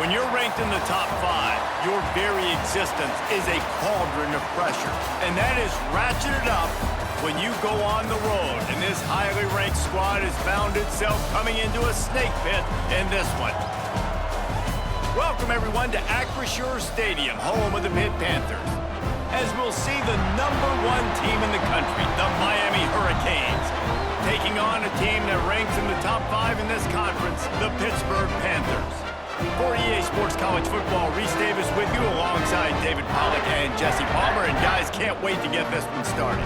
When you're ranked in the top 5, your very existence is a cauldron of pressure. And that is ratcheted up when you go on the road. And this highly ranked squad has found itself coming into a snake pit in this one. Welcome, everyone, to Acrisure Stadium, home of the Pitt Panthers, as we'll see the #1 team in the country, the Miami Hurricanes, taking on a team that ranks in the top 5 in this conference, the Pittsburgh Panthers. For EA Sports College Football, Reese Davis with you alongside David Pollack and Jesse Palmer. And guys, can't wait to get this one started.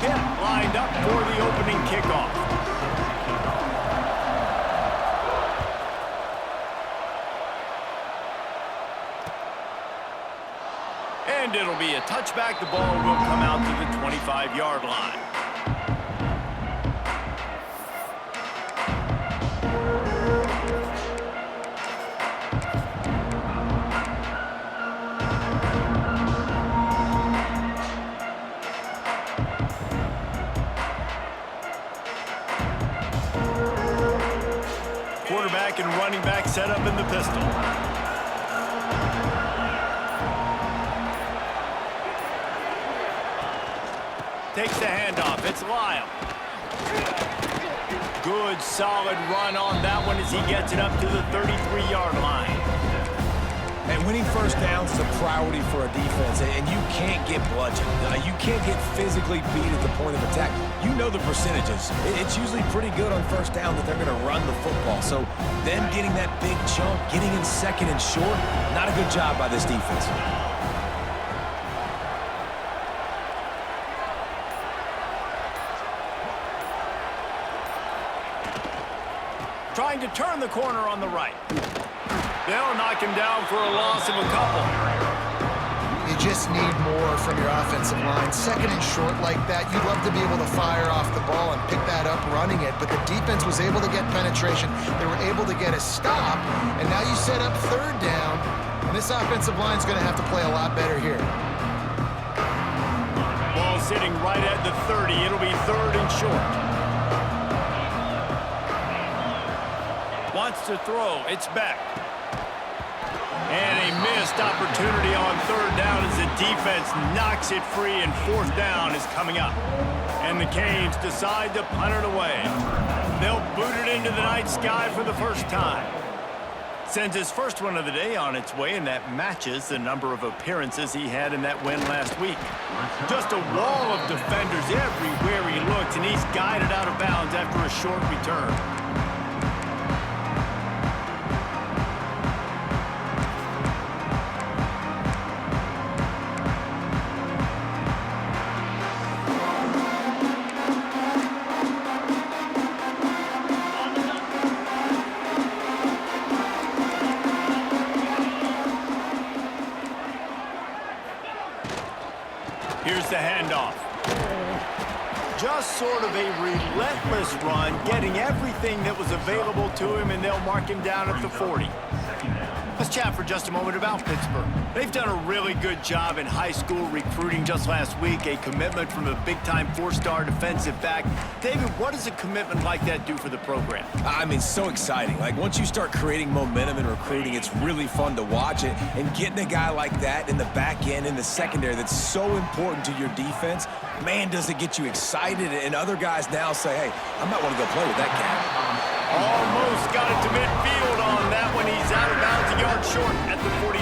Pitt lined up for the opening kickoff. And it'll be a touchback. The ball will come out to the 25-yard line. Quarterback and running back set up in the pistol. Takes the handoff. It's Lyle. Good, solid run on that one as he gets it up to the 33-yard line. And winning first downs is a priority for a defense, and you can't get bludgeoned. You can't get physically beat at the point of attack. You know the percentages. It's usually pretty good on first down that they're going to run the football. So them getting that big chunk, getting in second and short, not a good job by this defense. Trying to turn the corner on the right. They'll knock him down for a loss of a couple. You just need more from your offensive line. Second and short like that, you'd love to be able to fire off the ball and pick that up running it, but the defense was able to get penetration. They were able to get a stop, and now you set up third down, and this offensive line's going to have to play a lot better here. Ball sitting right at the 30. It'll be third and short. Wants to throw. It's back. And a missed opportunity on third down as the defense knocks it free, and fourth down is coming up. And the Canes decide to punt it away. They'll boot it into the night sky for the first time. Sends his first one of the day on its way, and that matches the number of appearances he had in that win last week. Just a wall of defenders everywhere he looks, and he's guided out of bounds after a short return. Here's the handoff. Just sort of a relentless run, getting everything that was available to him, and they'll mark him down at the 40. Let's chat for just a moment about Pittsburgh. They've done a really good job in high school recruiting. Just last week, a commitment from a big-time 4-star defensive back. David, what does a commitment like that do for the program? I mean, so exciting. Like, once you start creating momentum in recruiting, it's really fun to watch it. And getting a guy like that in the back end, in the secondary, that's so important to your defense, man, does it get you excited. And other guys now say, hey, I might want to go play with that guy. Almost got it to midfield on that one. He's out of bounds, a yard short at the 49.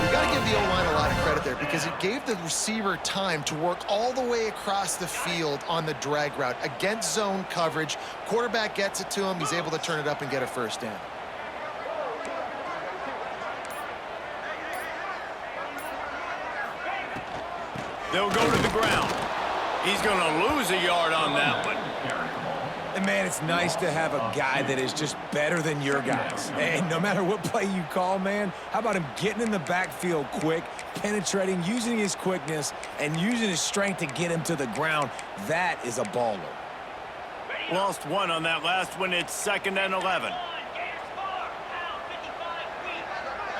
You got to give the O-line a lot of credit there because it gave the receiver time to work all the way across the field on the drag route against zone coverage. Quarterback gets it to him. He's able to turn it up and get a first down. They'll go to the ground. He's going to lose a yard on that one. And, man, it's nice to have a guy that is just better than your guys. And no matter what play you call, man, how about him getting in the backfield quick, penetrating, using his quickness, and using his strength to get him to the ground? That is a baller. Lost one on that last one. It's 2nd and 11.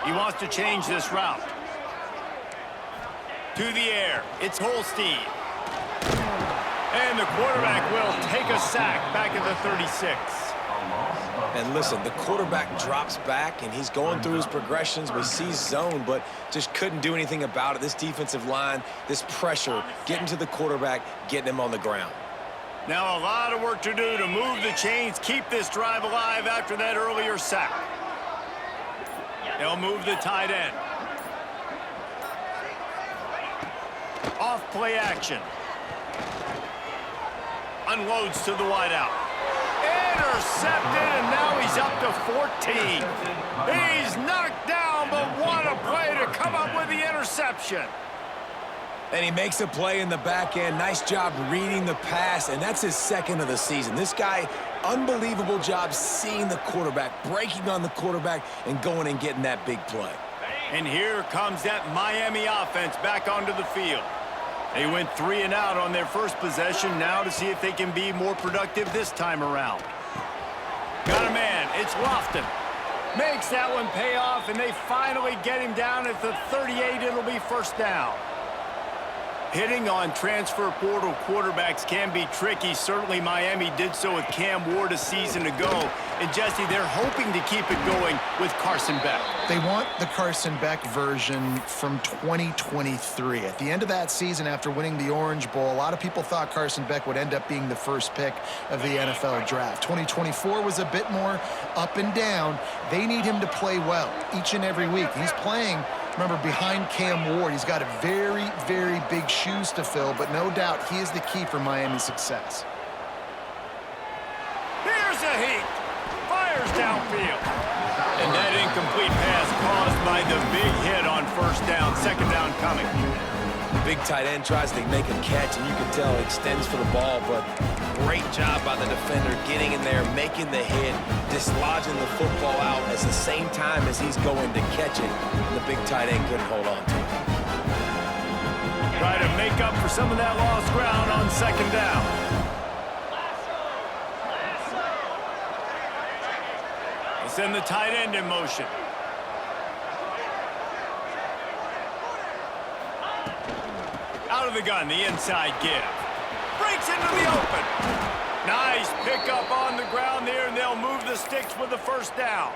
He wants to change this route. To the air, it's Holstein. And the quarterback will take a sack back at the 36. And listen, the quarterback drops back, and he's going through his progressions. We see zone, but just couldn't do anything about it. This defensive line, this pressure, getting to the quarterback, getting him on the ground. Now a lot of work to do to move the chains, keep this drive alive after that earlier sack. They'll move the tight end. Off play action. Unloads to the wideout. Intercepted, and now he's up to 14. He's knocked down, but what a play to come up with the interception. And he makes a play in the back end. Nice job reading the pass, and that's his second of the season. This guy, unbelievable job seeing the quarterback, breaking on the quarterback, and going and getting that big play. And here comes that Miami offense back onto the field. They went 3 and out on their first possession, now to see if they can be more productive this time around. Got a man, it's Lofton. Makes that one pay off, and they finally get him down at the 38. It'll be first down. Hitting on transfer portal quarterbacks can be tricky. Certainly Miami did so with Cam Ward a season ago. And Jesse, they're hoping to keep it going with Carson Beck. They want the Carson Beck version from 2023. At the end of that season, after winning the Orange Bowl, a lot of people thought Carson Beck would end up being the first pick of the NFL draft. 2024 was a bit more up and down. They need him to play well each and every week. He's playing, remember, behind Cam Ward. He's got a very, very big shoes to fill, but no doubt he is the key for Miami's success. Here's a heat. Fires downfield. And that incomplete pass caused by the big hit on first down. Second down coming. Big tight end tries to make a catch, and you can tell he extends for the ball, but great job by the defender getting in there, making the hit, dislodging the football out at the same time as he's going to catch it. And the big tight end couldn't hold on to it. Try to make up for some of that lost ground on second down. They send the tight end in motion. Out of the gun, the inside give. Breaks into the open. Nice pickup on the ground there, and they'll move the sticks with the first down.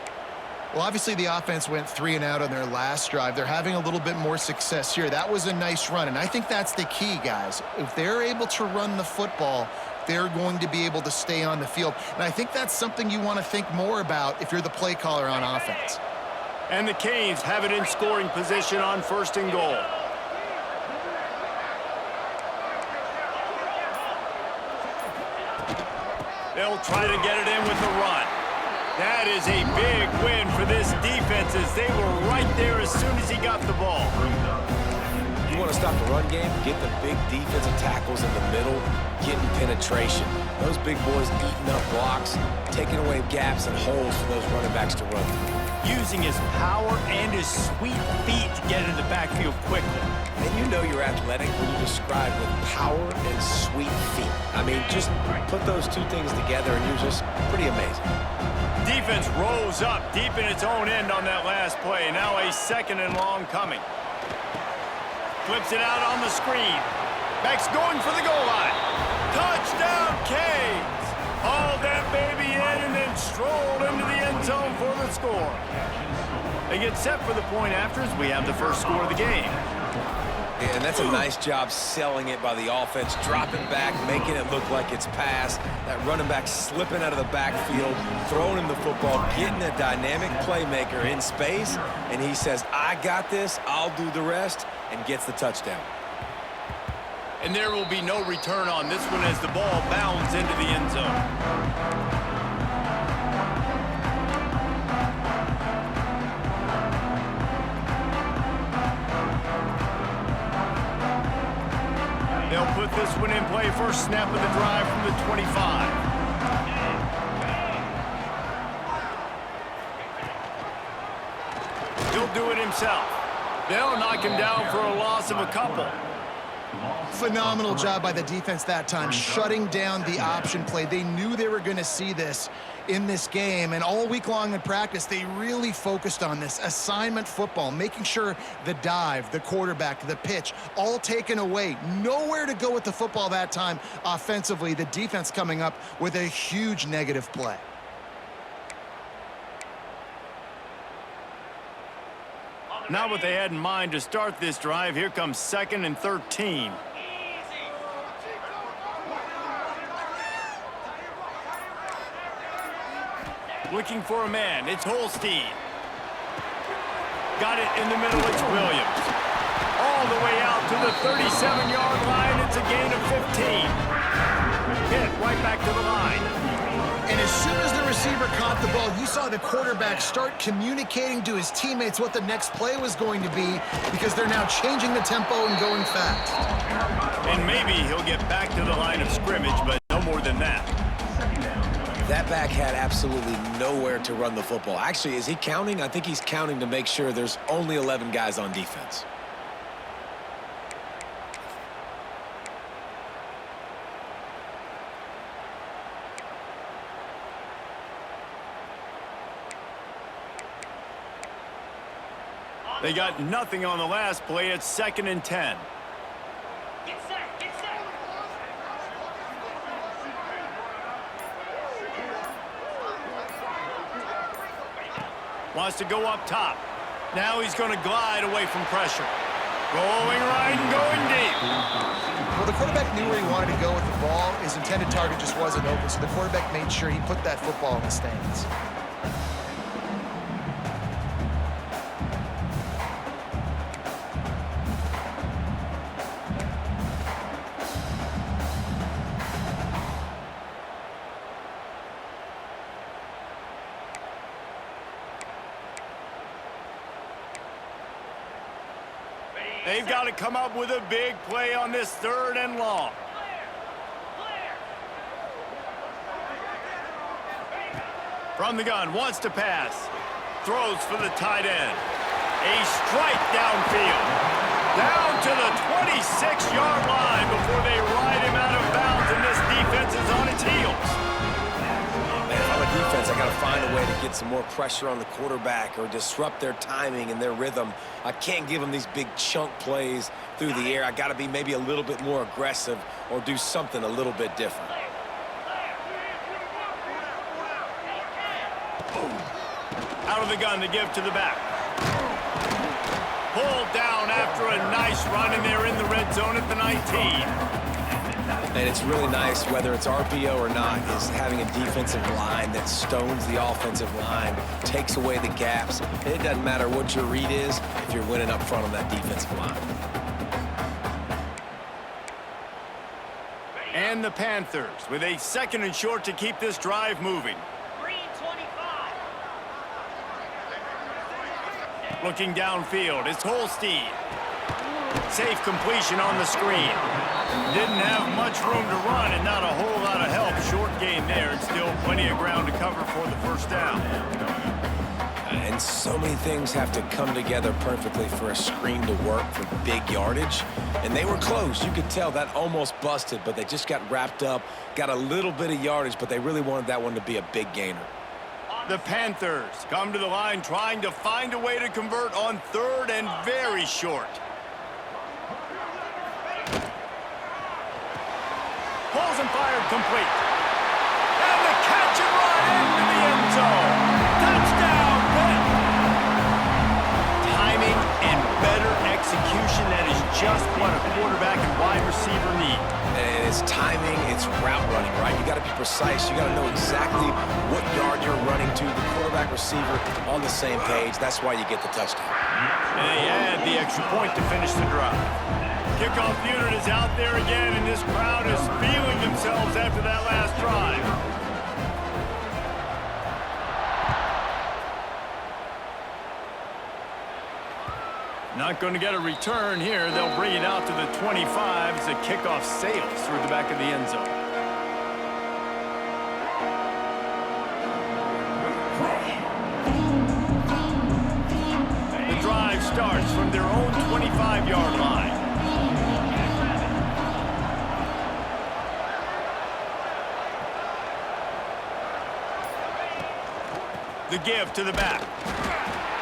Well, obviously the offense went 3 and out on their last drive. They're having a little bit more success here. That was a nice run, and I think that's the key, guys. If they're able to run the football, they're going to be able to stay on the field. And I think that's something you want to think more about if you're the play caller on offense. And the Canes have it in scoring position on first and goal. They'll try to get it in with the run. That is a big win for this defense as they were right there as soon as he got the ball. You want to stop the run game? Get the big defensive tackles in the middle, getting penetration. Those big boys eating up blocks, taking away gaps and holes for those running backs to run. Using his power and his sweet feet to get into the backfield quickly. And you know you're athletic when you describe with power and sweet feet. I mean, just put those two things together and you're just pretty amazing. Defense rose up deep in its own end on that last play. Now a second and long coming. Flips it out on the screen. Beck's going for the goal line. Touchdown, Canes! Hauled that baby in and then strolled into the end zone for the score. They get set for the point after as we have the first score of the game. Yeah, and that's a nice job selling it by the offense, dropping back, making it look like it's passed. That running back slipping out of the backfield, throwing him the football, getting a dynamic playmaker in space, and he says, I got this, I'll do the rest, and gets the touchdown. And there will be no return on this one as the ball bounds into the end zone. They'll put this one in play. First snap of the drive from the 25. He'll do it himself. They'll knock him down for a loss of a couple. Phenomenal job by the defense that time, shutting down the option play. They knew they were going to see this in this game, and all week long in practice, they really focused on this assignment football, making sure the dive, the quarterback, the pitch, all taken away. Nowhere to go with the football that time offensively. The defense coming up with a huge negative play. Not what they had in mind to start this drive. Here comes 2nd and 13. Looking for a man. It's Holstein. Got it in the middle. It's Williams. All the way out to the 37-yard line. It's a gain of 15. Hit right back to the line. And as soon as the receiver caught the ball, you saw the quarterback start communicating to his teammates what the next play was going to be, because they're now changing the tempo and going fast. And maybe he'll get back to the line of scrimmage, but no more than that. That back had absolutely nowhere to run the football. Actually, is he counting? I think he's counting to make sure there's only 11 guys on defense. They got nothing on the last play. It's 2nd and 10. Get set, get set. Wants to go up top. Now he's going to glide away from pressure. Going right and going deep. Well, the quarterback knew where he wanted to go with the ball. His intended target just wasn't open, so the quarterback made sure he put that football in the stands. They've got to come up with a big play on this 3rd and long. From the gun, wants to pass. Throws for the tight end. A strike downfield. Down to the 26-yard line before they ride him out of bounds, and this defense is on its heels. Man, if I'm a defense, I got to find a way to get some more pressure on the quarterback or disrupt their timing and their rhythm. I can't give them these big chunk plays through the air. I got to be maybe a little bit more aggressive or do something a little bit different. Out of the gun to give to the back. Pulled down after a nice run, and they're in the red zone at the 19. And it's really nice, whether it's RPO or not, is having a defensive line that stones the offensive line, takes away the gaps. It doesn't matter what your read is if you're winning up front on that defensive line. And the Panthers with a 2nd and short to keep this drive moving. Green 25. Looking downfield, it's Holstein. Safe completion on the screen. Didn't have much room to run and not a whole lot of help. Short gain there, and still plenty of ground to cover for the 1st down. And so many things have to come together perfectly for a screen to work for big yardage. And they were close. You could tell that almost busted, but they just got wrapped up, got a little bit of yardage, but they really wanted that one to be a big gainer. The Panthers come to the line trying to find a way to convert on 3rd and very short. Pulls and fired complete. And the catch and run into the end zone. Touchdown, Pitt. Timing and better execution, that is just what a quarterback and wide receiver need. And it's timing, it's route running, right? You got to be precise. You got to know exactly what yard you're running to. The quarterback, receiver on the same page. That's why you get the touchdown. And they add the extra point to finish the drive. Kickoff unit is out there again, and this crowd is feeling themselves after that last drive. Not going to get a return here. They'll bring it out to the 25 as the kickoff sails through the back of the end zone. The drive starts from their own 25-yard line. The give to the back.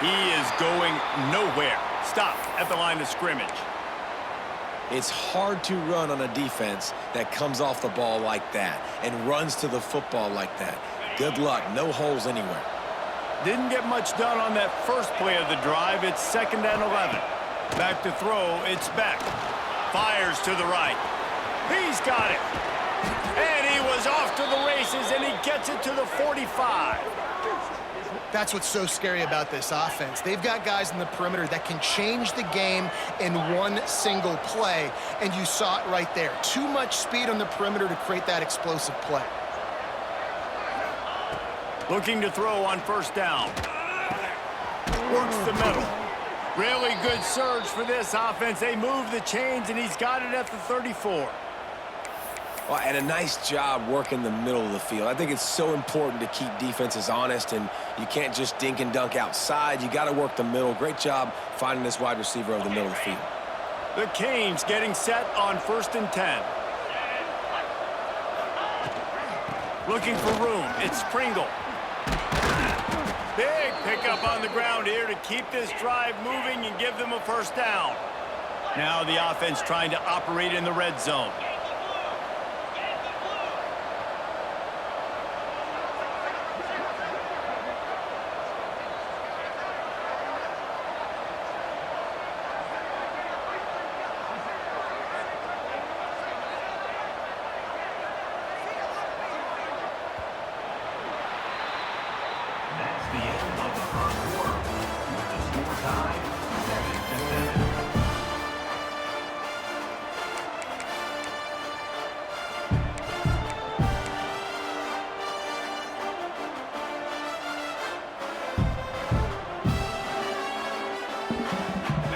He is going nowhere. Stop at the line of scrimmage. It's hard to run on a defense that comes off the ball like that and runs to the football like that. Good luck. No holes anywhere. Didn't get much done on that first play of the drive. It's 2nd and 11. Back to throw. It's Beck. Fires to the right. He's got it. And he was off to the races, and he gets it to the 45. That's what's so scary about this offense. They've got guys in the perimeter that can change the game in one single play, and you saw it right there. Too much speed on the perimeter to create that explosive play. Looking to throw on 1st down. Works the middle. Really good surge for this offense. They move the chains, and he's got it at the 34. Well, and a nice job working the middle of the field. I think it's so important to keep defenses honest, and you can't just dink and dunk outside. You got to work the middle. Great job finding this wide receiver over the middle of the field. The Canes getting set on 1st and 10. Looking for room. It's Pringle. Big pickup on the ground here to keep this drive moving and give them a 1st down. Now the offense trying to operate in the red zone.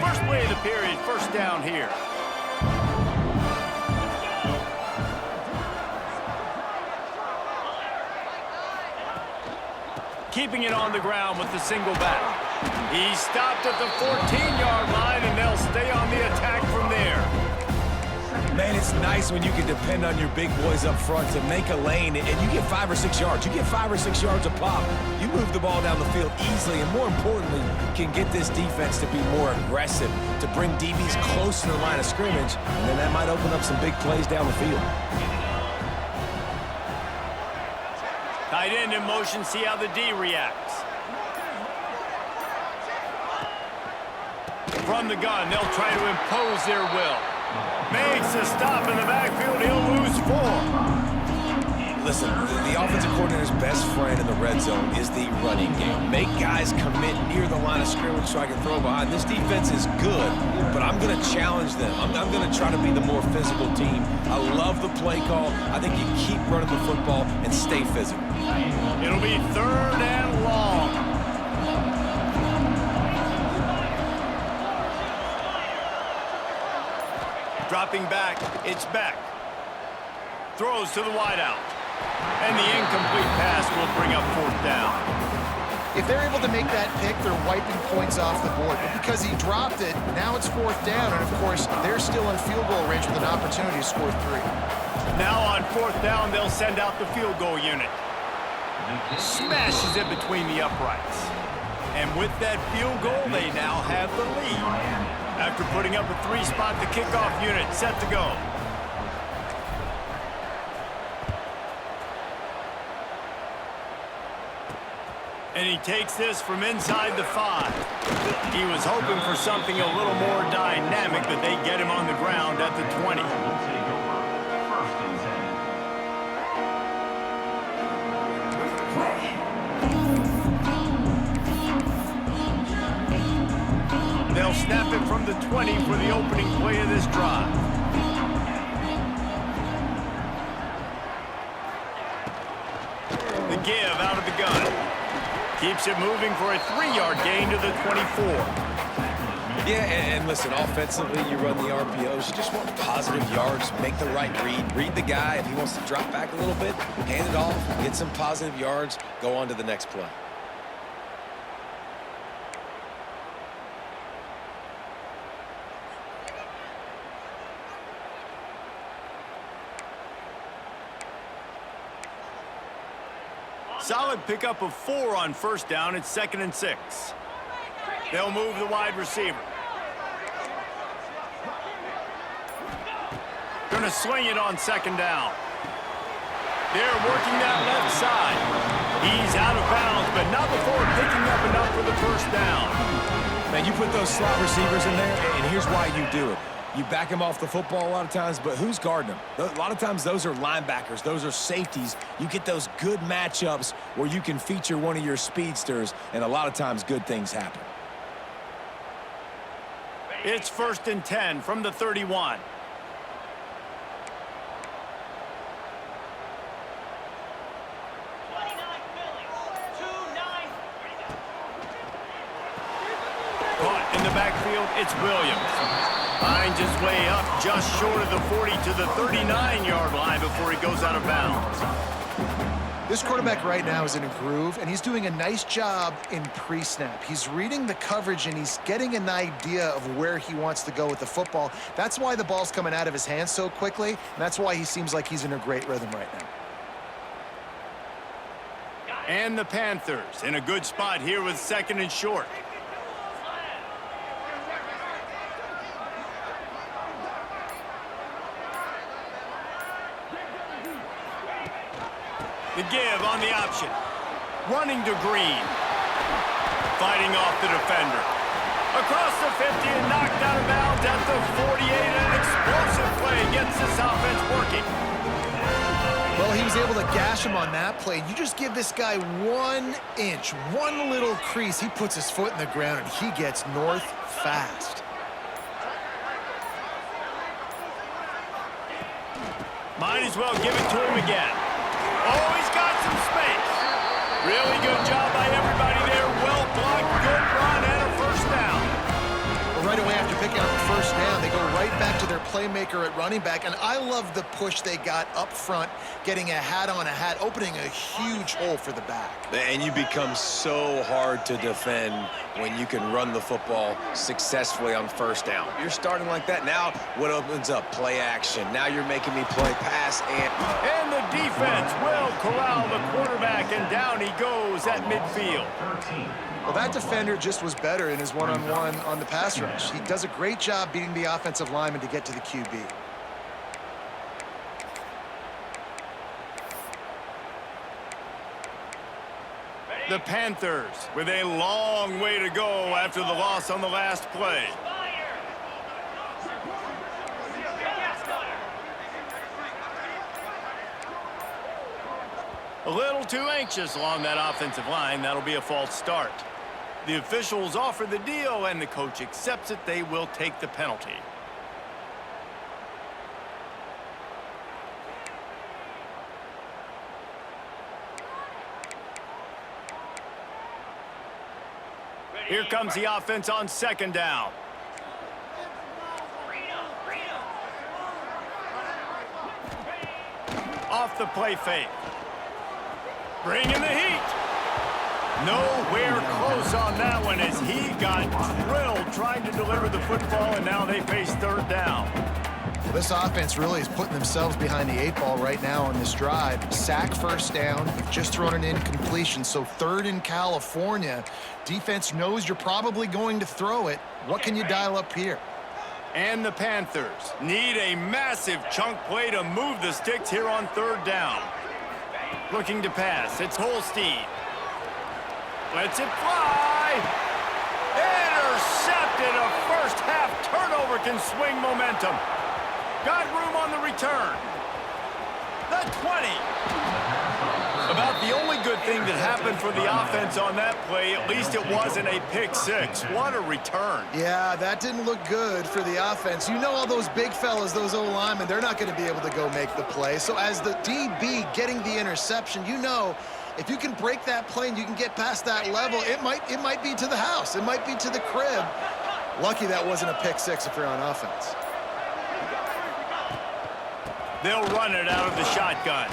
First play of the period, 1st down here. Keeping it on the ground with the single back. He stopped at the 14-yard line, and they'll stay on the attack from there. Man, it's nice when you can depend on your big boys up front to make a lane, and you get 5 or 6 yards. You get 5 or 6 yards a pop. You move the ball down the field easily, and more importantly, can get this defense to be more aggressive, to bring DBs close to the line of scrimmage, and then that might open up some big plays down the field. Tight end in motion, see how the D reacts. From the gun, they'll try to impose their will. Makes a stop in the backfield. He'll lose 4. Listen, the offensive coordinator's best friend in the red zone is the running game. Make guys commit near the line of scrimmage so I can throw behind. This defense is good, but I'm going to challenge them. I'm going to try to be the more physical team. I love the play call. I think you keep running the football and stay physical. It'll be 3rd and long. Dropping back, it's Beck. Throws to the wideout. And the incomplete pass will bring up 4th down. If they're able to make that pick, they're wiping points off the board. But because he dropped it, now it's 4th down. And, of course, they're still in field goal range with an opportunity to score 3. Now on 4th down, they'll send out the field goal unit. Smashes it between the uprights. And with that field goal, they now have the lead. After putting up a 3-spot, the kickoff unit set to go. And he takes this from inside the 5. He was hoping for something a little more dynamic, but they get him on the ground at the 20. They'll snap it from the 20 for the opening play of this drive. The give out of the gun. Keeps it moving for a 3-yard gain to the 24. Yeah, and listen, offensively, you run the RPOs. You just want positive yards, make the right read. Read the guy. If he wants to drop back a little bit, hand it off, get some positive yards, go on to the next play. solid pickup of 4 on first down. It's 2nd and 6. They'll move the wide receiver. Going to swing it on 2nd down. They're working that left side. He's out of bounds, but not before picking up enough for the first down. Man, you put those slot receivers in there, and here's why you do it. You back them off the football a lot of times, but who's guarding them? A lot of times those are linebackers. Those are safeties. You get those good matchups where you can feature one of your speedsters, and a lot of times good things happen. It's 1st and 10 from the 31. Caught in the backfield, it's Williams. Finds his way up just short of the 40 to the 39-yard line before he goes out of bounds. This quarterback right now is in a groove, and he's doing a nice job in pre-snap. He's reading the coverage, and he's getting an idea of where he wants to go with the football. That's why the ball's coming out of his hands so quickly, and that's why he seems like he's in a great rhythm right now. And the Panthers in a good spot here with 2nd and short. The give on the option. Running to Green. Fighting off the defender. Across the 50 and knocked out of bounds at the 48. An explosive play gets this offense working. Well, he was able to gash him on that play. You just give this guy 1 inch, one little crease. He puts his foot in the ground, and he gets north fast. Might as well give it to him again. Oh, he's got some space. Really good job by everybody there. Well blocked, good run, and a first down. Well, right away after picking up the first down, they go right back to their playmaker at running back. And I love the push they got up front, getting a hat on a hat, opening a huge hole for the back. And you become so hard to defend when you can run the football successfully on first down. You're starting like that. Now what opens up? Play action. Now you're making me play pass And the defense will corral the quarterback, and down he goes at midfield. Well, that defender just was better in his one-on-one on the pass rush. He does a great job beating the offensive lineman to get to the QB. The Panthers with a long way to go after the loss on the last play. A little too anxious along that offensive line. That'll be a false start. The officials offer the deal, and the coach accepts it. They will take the penalty. Here comes the offense on 2nd down. Off the play fake. Bringing the heat. Nowhere close on that one as he got drilled trying to deliver the football, and now they face 3rd down. Well, this offense really is putting themselves behind the 8 ball right now on this drive. Sack first down. They've just thrown an incompletion, so 3rd in California. Defense knows you're probably going to throw it. What can you dial up here? And the Panthers need a massive chunk play to move the sticks here on 3rd down. Looking to pass. It's Holstein. Lets it fly. Intercepted. A first half turnover can swing momentum. Got room on the return. The 20. About the only good thing that happened for the offense on that play, at least it wasn't a pick six. What a return. Yeah, that didn't look good for the offense. You know all those big fellas, those O-linemen, they're not going to be able to go make the play. So as the DB getting the interception, you know if you can break that play and you can get past that level, it might be to the house. It might be to the crib. Lucky that wasn't a pick six if you're on offense. They'll run it out of the shotgun.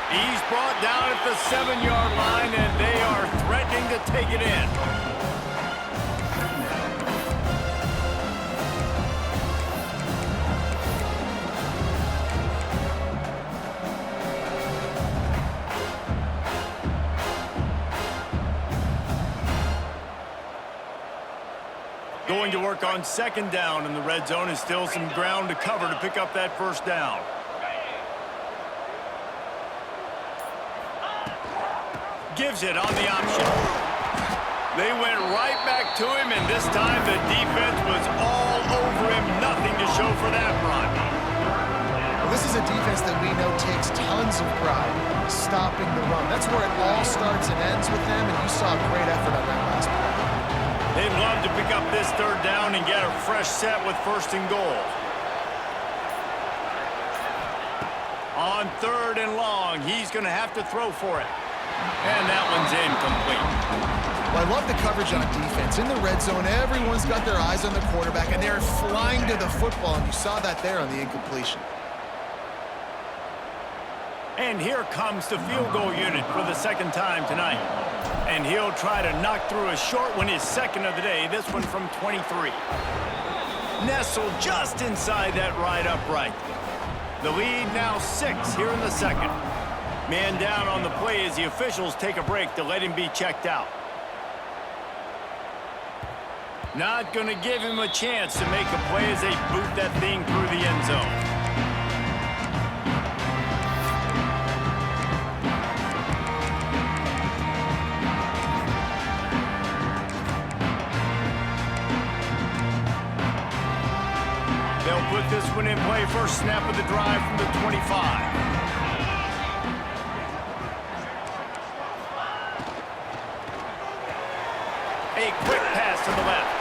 He's brought down at the 7-yard line, and they are threatening to take it in. Going to work on second down in the red zone, and still some ground to cover to pick up that first down. Gives it on the option. They went right back to him, and this time the defense was all over him. Nothing to show for that run. Well, this is a defense that we know takes tons of pride stopping the run. That's where it all starts and ends with them, and you saw a great effort on that last play. They'd love to pick up this third down and get a fresh set with first and goal. On third and long, he's going to have to throw for it. And that one's incomplete. Well, I love the coverage on defense. In the red zone, everyone's got their eyes on the quarterback, and they're flying to the football, and you saw that there on the incompletion. And here comes the field goal unit for the second time tonight. And he'll try to knock through a short one, his second of the day, this one from 23. Nestled just inside that right upright. The lead now 6 here in the second. Man down on the play as the officials take a break to let him be checked out. Not going to give him a chance to make a play as they boot that thing through the end zone. They'll put this one in play, first snap of the drive from the 25. A quick pass to the left.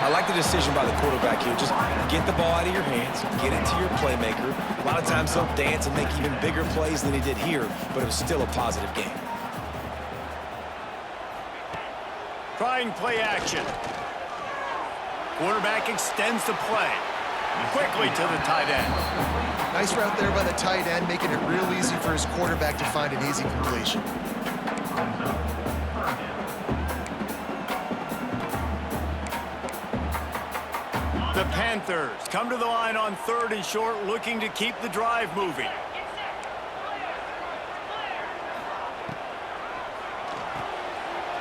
I like the decision by the quarterback here. Just get the ball out of your hands, get it to your playmaker. A lot of times he'll dance and make even bigger plays than he did here, but it was still a positive game. Trying play action. Quarterback extends the play. Quickly to the tight end. Nice route there by the tight end, making it real easy for his quarterback to find an easy completion. The Panthers come to the line on third and short, looking to keep the drive moving.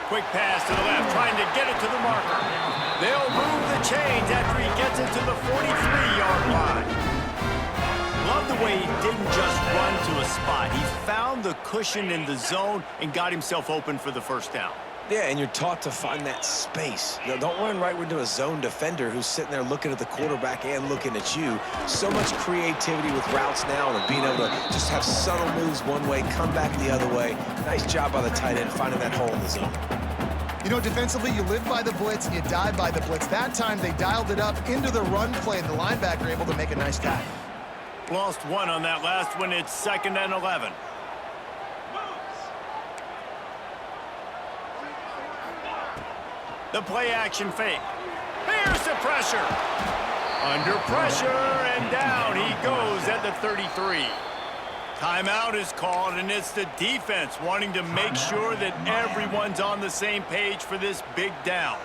Quick pass to the left, trying to get it to the marker. They'll move the chains after he gets it to the 43-yard line. Love the way he didn't just run to a spot. He found the cushion in the zone and got himself open for the first down. Yeah, and you're taught to find that space. You know, don't run right into a zone defender who's sitting there looking at the quarterback and looking at you. So much creativity with routes now and being able to just have subtle moves one way, come back the other way. Nice job by the tight end finding that hole in the zone. You know, defensively, you live by the blitz and you die by the blitz. That time, they dialed it up into the run play, and the linebacker able to make a nice tackle. Lost one on that last one. It's 2nd and 11. The play action fake. Here's the pressure. Under pressure, and down he goes at the 33. Timeout is called, and it's the defense wanting to make sure that everyone's on the same page for this big down.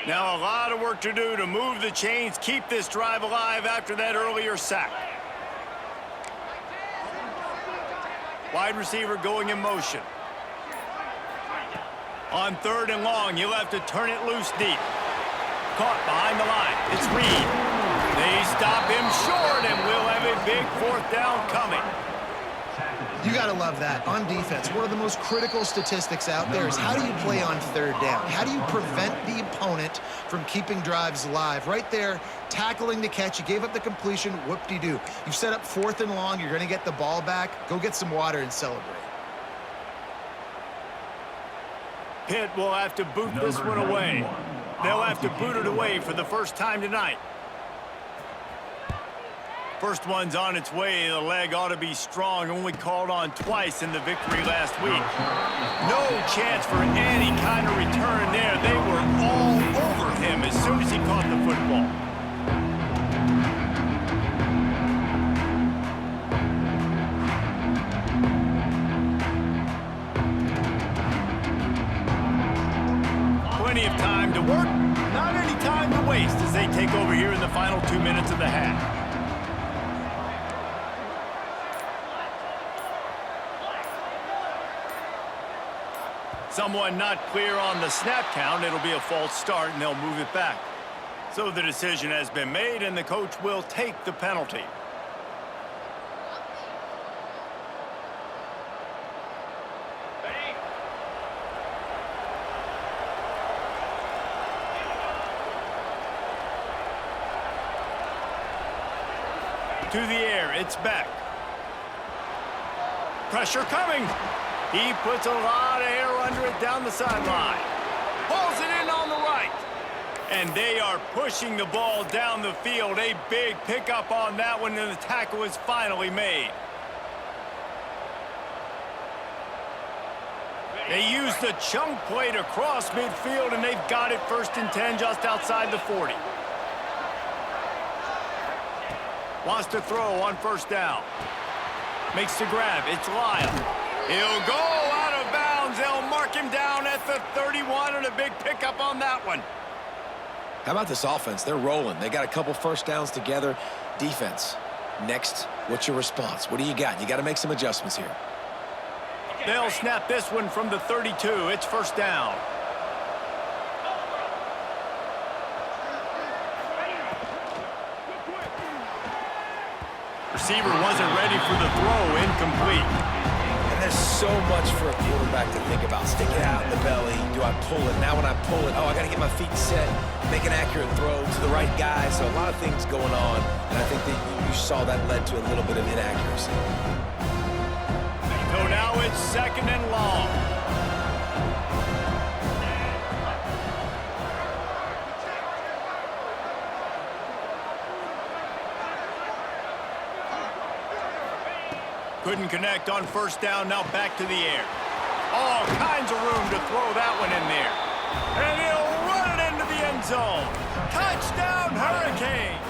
Now a lot of work to do to move the chains, keep this drive alive after that earlier sack. Wide receiver going in motion. On third and long, he'll have to turn it loose deep. Caught behind the line. It's Reed. They stop him short, and we'll have a big fourth down coming. You got to love that. On defense, one of the most critical statistics out there is how do you play on third down? How do you prevent the opponent from keeping drives alive? Right there, tackling the catch. You gave up the completion. Whoop-de-doo. You've set up 4th and long. You're going to get the ball back. Go get some water and celebrate. Pitt will have to boot this one away. They'll have to boot it away for the first time tonight. First one's on its way. The leg ought to be strong. Only called on twice in the victory last week. No chance for any kind of return there. They were all over him as soon as he caught the football. Plenty of time to work. Not any time to waste as they take over here in the final 2 minutes of the half. Someone not clear on the snap count. It'll be a false start, and they'll move it back. So the decision has been made, and the coach will take the penalty. To the air, it's back. Pressure coming. He puts a lot of air under it down the sideline. Pulls it in on the right. And they are pushing the ball down the field. A big pickup on that one, and the tackle is finally made. They use the chunk play to cross midfield, and they've got it 1st and 10 just outside the 40. Wants to throw on 1st down. Makes the grab. It's Lyle. He'll go out of bounds. They'll mark him down at the 31, and a big pickup on that one. How about this offense? They're rolling. They got a couple 1st downs together. Defense. Next, what's your response? What do you got? You got to make some adjustments here. They'll snap this one from the 32. It's 1st down. Receiver wasn't ready for the throw. Incomplete. And there's so much for a quarterback to think about. Stick it out in the belly. Do I pull it? Now when I pull it, I got to get my feet set, make an accurate throw to the right guy. So a lot of things going on, and I think that you saw that led to a little bit of inaccuracy. So now it's 2nd and long. Couldn't connect on 1st down. Now back to the air. All kinds of room to throw that one in there. And he'll run it into the end zone. Touchdown, Hurricanes.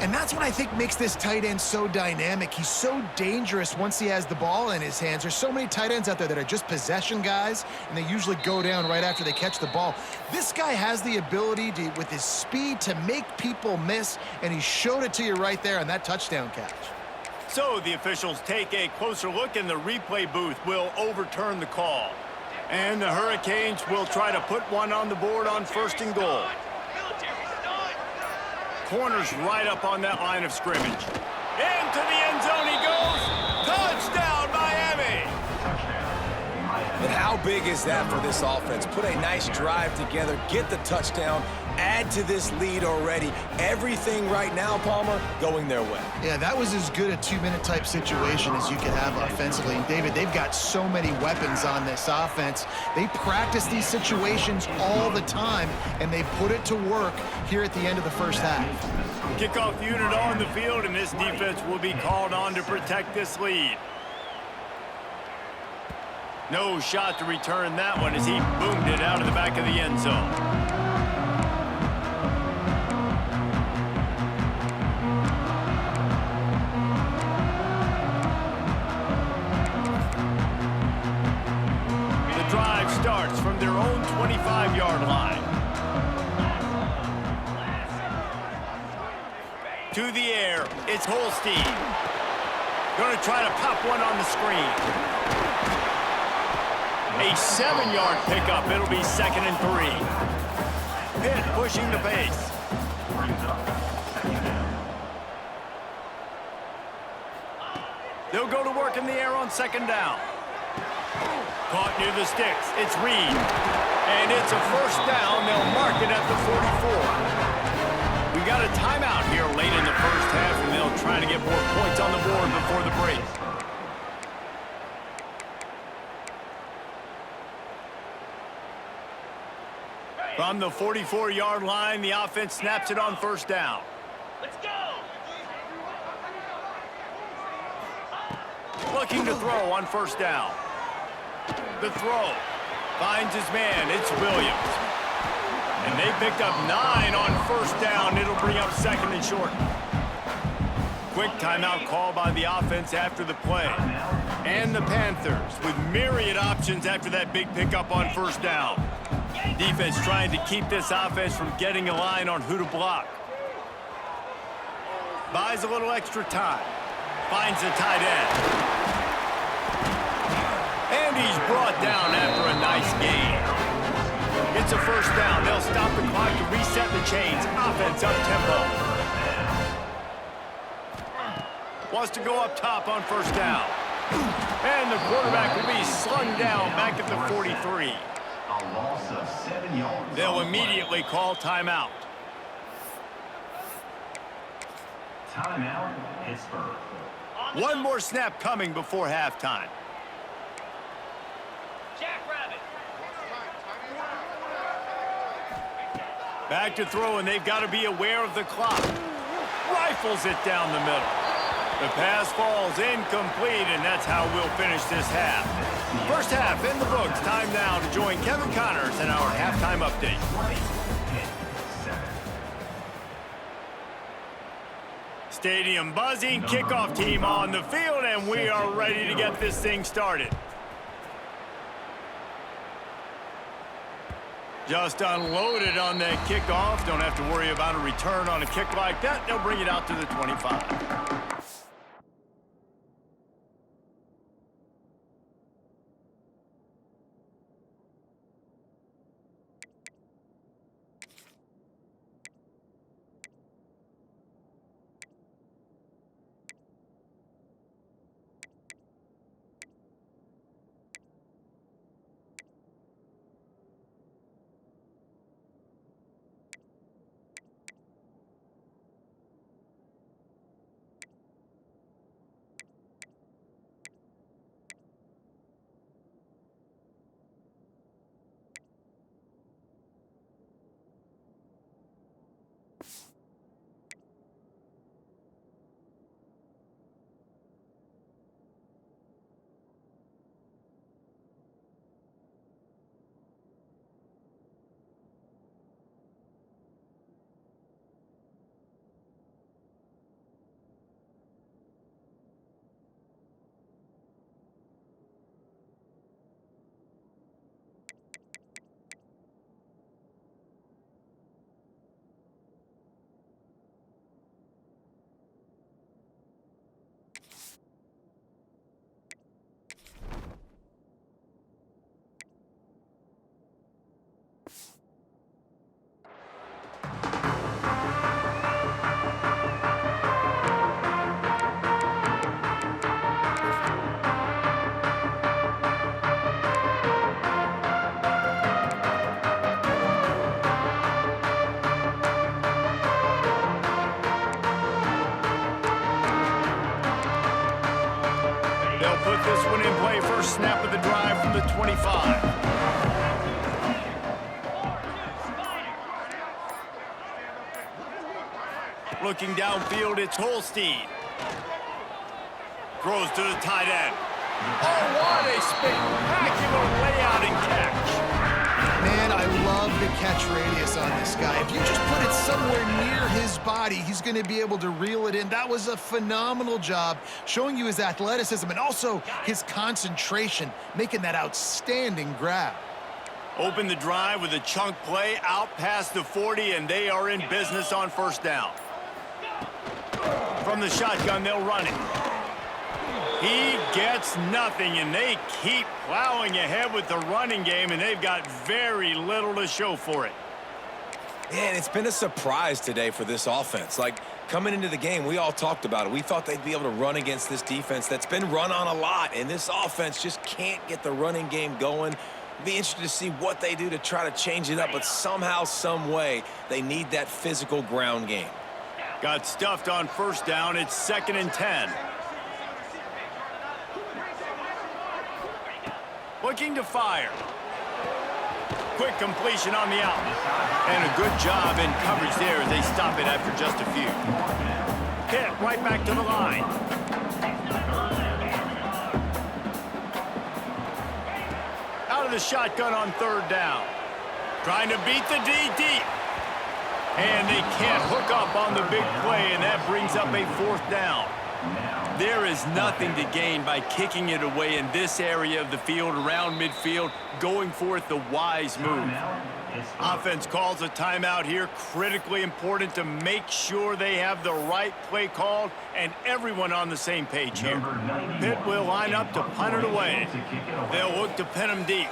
And that's what I think makes this tight end so dynamic. He's so dangerous once he has the ball in his hands. There's so many tight ends out there that are just possession guys, and they usually go down right after they catch the ball. This guy has the ability to, with his speed, to make people miss, and he showed it to you right there on that touchdown catch. So the officials take a closer look, and the replay booth will overturn the call. And the Hurricanes will try to put one on the board on 1st and goal. Corner's right up on that line of scrimmage. Into the end zone he goes. Touchdown, Miami! And how big is that for this offense? Put a nice drive together, get the touchdown, add to this lead already. Everything right now, Palmer, going their way. Yeah, that was as good a 2-minute type situation as you could have offensively. And David, they've got so many weapons on this offense. They practice these situations all the time, and they put it to work here at the end of the 1st half. Kickoff unit on the field, and this defense will be called on to protect this lead. No shot to return that one as he boomed it out of the back of the end zone. The drive starts from their own 25-yard line. To the air, it's Holstein. Going to try to pop one on the screen. A 7-yard pickup. It'll be 2nd and 3. Pitt pushing the pace. They'll go to work in the air on 2nd down. Caught near the sticks. It's Reed. And it's a 1st down. They'll mark it at the 44. We got a timeout here late in the 1st half, and they'll try to get more points on the board before the break. From the 44-yard line, the offense snaps it on 1st down. Let's go! Looking to throw on 1st down. The throw finds his man. It's Williams. And they picked up 9 on 1st down. It'll bring up 2nd and short. Quick timeout call by the offense after the play. And the Panthers with myriad options after that big pickup on 1st down. Defense trying to keep this offense from getting a line on who to block. Buys a little extra time. Finds the tight end. And he's brought down after a nice gain. It's a first down. They'll stop the clock to reset the chains. Offense up tempo. Wants to go up top on first down. And the quarterback will be slung down back at the 43. A loss of 7 yards. They'll immediately call timeout. Timeout, Pittsburgh. One more snap coming before halftime. Jackrabbit. Back to throw, and they've got to be aware of the clock. Rifles it down the middle. The pass falls incomplete, and that's how we'll finish this half. First half in the books. Time now to join Kevin Connors in our halftime update. Stadium buzzing, kickoff team on the field, and we are ready to get this thing started. Just unloaded on that kickoff. Don't have to worry about a return on a kick like that. They'll bring it out to the 25. They'll put this one in play. First snap of the drive from the 25. Looking downfield, it's Holstein. Throws to the tight end. Oh, what a spectacular layout and catch. Man, I love the catch radius on this guy. If you just put it somewhere near his body, he's going to be able to reel it in. That was a phenomenal job, showing you his athleticism and also his concentration, making that outstanding grab. Open the drive with a chunk play out past the 40, and they are in business on first down. From the shotgun, they'll run it. He gets nothing, and they keep plowing ahead with the running game, and they've got very little to show for it. Yeah, and it's been a surprise today for this offense. Like, coming into the game, we all talked about it. We thought they'd be able to run against this defense that's been run on a lot, and this offense just can't get the running game going. Be interested to see what they do to try to change it up, but somehow, some way, they need that physical ground game. Got stuffed on first down. It's 2nd and 10. Looking to fire. Quick completion on the out. And a good job in coverage there as they stop it after just a few. Hit right back to the line. Out of the shotgun on third down. Trying to beat the D deep. And they can't hook up on the big play, and that brings up a 4th down. There is nothing to gain by kicking it away in this area of the field, around midfield, going for it the wise move. Offense calls a timeout here, critically important to make sure they have the right play called and everyone on the same page here. Pitt will line up to punt it away. They'll look to pin them deep.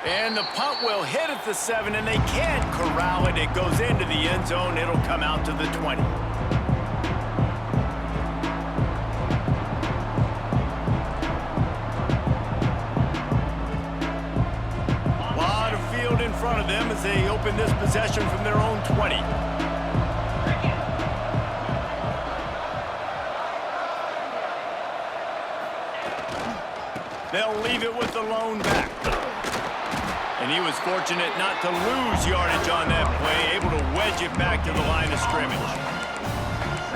And the punt will hit at the 7, and they can't corral it. It goes into the end zone. It'll come out to the 20. A lot of field in front of them as they open this possession from their own 20. They'll leave it with the lone back. And he was fortunate not to lose yardage on that play, able to wedge it back to the line of scrimmage.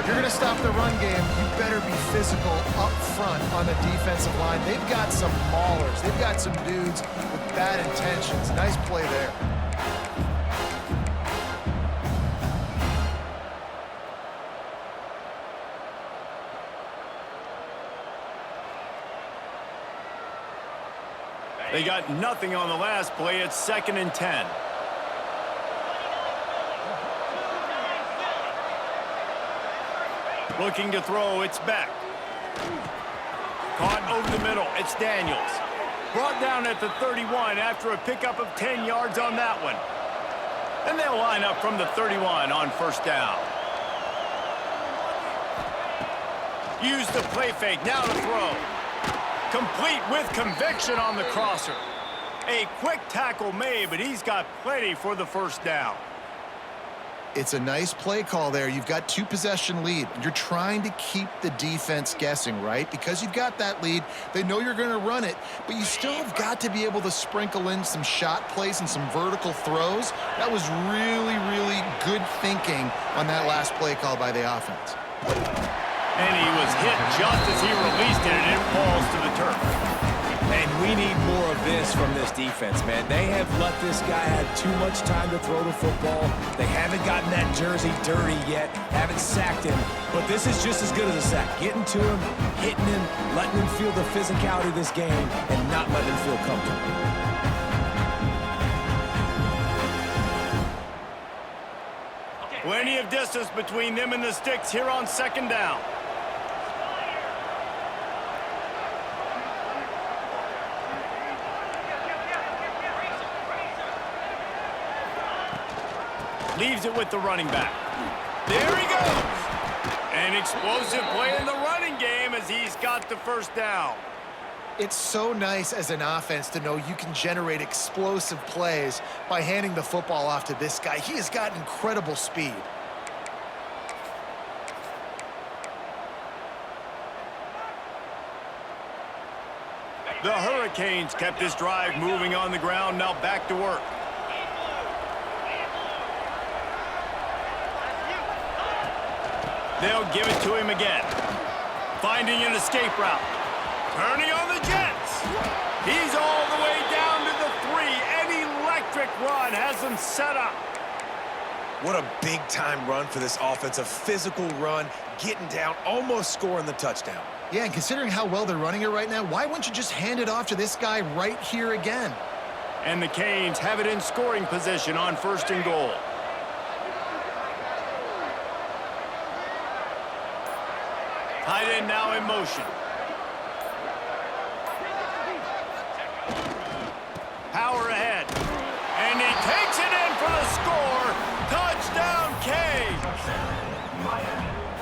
If you're going to stop the run game, you better be physical up front on the defensive line. They've got some maulers. They've got some dudes with bad intentions. Nice play there. They got nothing on the last play. It's 2nd and 10. Looking to throw. It's back. Caught over the middle. It's Daniels. Brought down at the 31 after a pickup of 10 yards on that one. And they'll line up from the 31 on first down. Use the play fake. Now to throw. Complete with conviction on the crosser. A quick tackle made, but he's got plenty for the first down. It's a nice play call there. You've got 2-possession lead. You're trying to keep the defense guessing, right? Because you've got that lead, they know you're going to run it, but you still have got to be able to sprinkle in some shot plays and some vertical throws. That was really, really good thinking on that last play call by the offense. And he was hit just as he released it, and it falls to the turf. And we need more of this from this defense, man. They have let this guy have too much time to throw the football. They haven't gotten that jersey dirty yet, haven't sacked him. But this is just as good as a sack. Getting to him, hitting him, letting him feel the physicality of this game, and not letting him feel comfortable. Plenty of distance between them and the sticks here on 2nd down. Leaves it with the running back. There he goes. An explosive play in the running game as he's got the first down. It's so nice as an offense to know you can generate explosive plays by handing the football off to this guy. He has got incredible speed. The Hurricanes kept this drive moving on the ground. Now back to work. They'll give it to him again. Finding an escape route. Turning on the Jets. He's all the way down to the 3. An electric run has him set up. What a big-time run for this offense. A physical run, getting down, almost scoring the touchdown. Yeah, and considering how well they're running it right now, why wouldn't you just hand it off to this guy right here again? And the Canes have it in scoring position on 1st and goal. Tight end now in motion. Power ahead. And he takes it in for the score. Touchdown, Canes.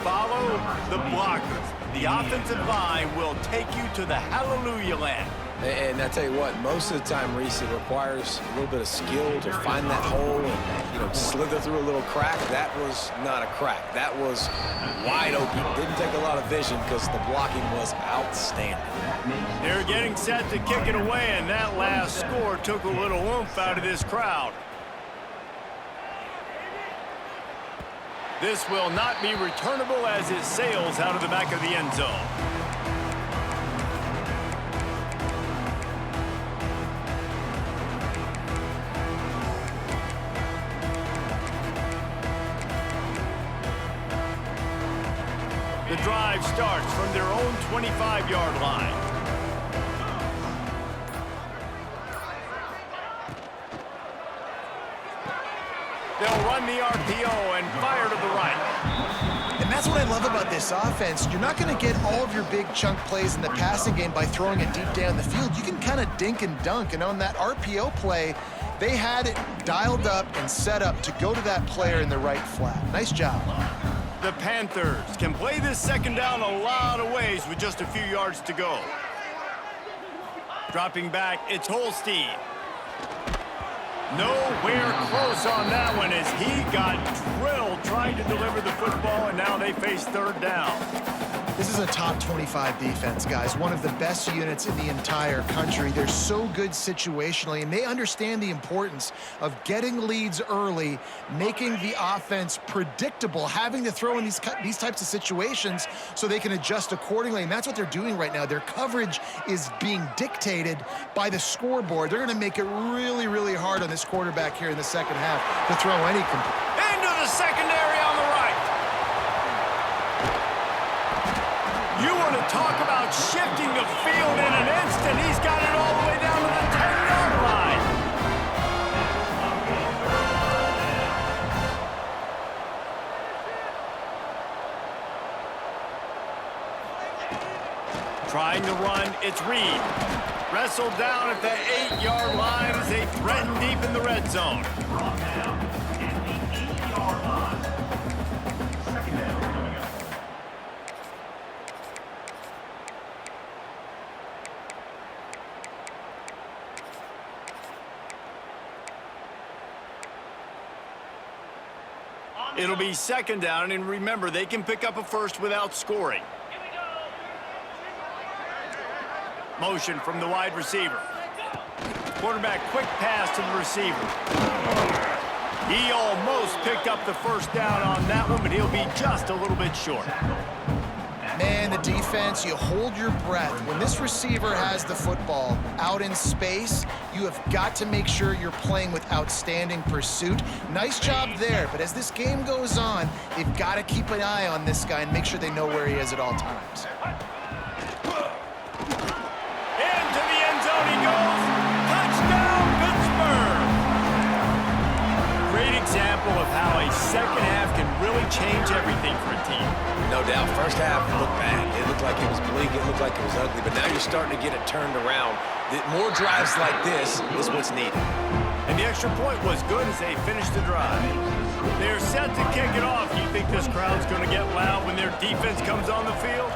Follow the blockers. The offensive line will take you to the hallelujah land. And I tell you what, most of the time, Reese, it requires a little bit of skill to find that hole and, slither through a little crack. That was not a crack. That was wide open. Didn't take a lot of vision because the blocking was outstanding. They're getting set to kick it away, and that last score took a little oomph out of this crowd. This will not be returnable as it sails out of the back of the end zone. The drive starts from their own 25-yard line. They'll run the RPO and fire to the right. And that's what I love about this offense. You're not going to get all of your big chunk plays in the passing game by throwing it deep down the field. You can kind of dink and dunk. And on that RPO play, they had it dialed up and set up to go to that player in the right flat. Nice job. The Panthers can play this second down a lot of ways with just a few yards to go. Dropping back, it's Holstein. Nowhere close on that one as he got drilled trying to deliver the football, and now they face third down. This is a top 25 defense, guys. One of the best units in the entire country. They're so good situationally, and they understand the importance of getting leads early, making the offense predictable, having to throw in these types of situations so they can adjust accordingly, and that's what they're doing right now. Their coverage is being dictated by the scoreboard. They're going to make it really, really hard on this quarterback here in the second half to throw any... Into the secondary on the right. You want to talk about shifting the field in an instant. He's got it all the way down to the 10-yard line. Trying to run, it's Reed. Wrestled down at the 8-yard line as they threaten deep in the red zone. Brought down at the 8-yard line. Second down coming up. It'll be second down, and remember, they can pick up a first without scoring. Motion from the wide receiver. Quarterback quick pass to the receiver. He almost picked up the first down on that one, but he'll be just a little bit short. Man, the defense, you hold your breath. When this receiver has the football out in space, you have got to make sure you're playing with outstanding pursuit. Nice job there, but as this game goes on, they've got to keep an eye on this guy and make sure they know where he is at all times. Into the end zone he goes. Touchdown, Pittsburgh! Great example of how a second half can really change everything for a team. No doubt. First half, it looked bad. It looked like it was bleak. It looked like it was ugly. But now you're starting to get it turned around. More drives like this is what's needed. And the extra point was good as they finished the drive. They're set to kick it off. You think this crowd's going to get loud when their defense comes on the field?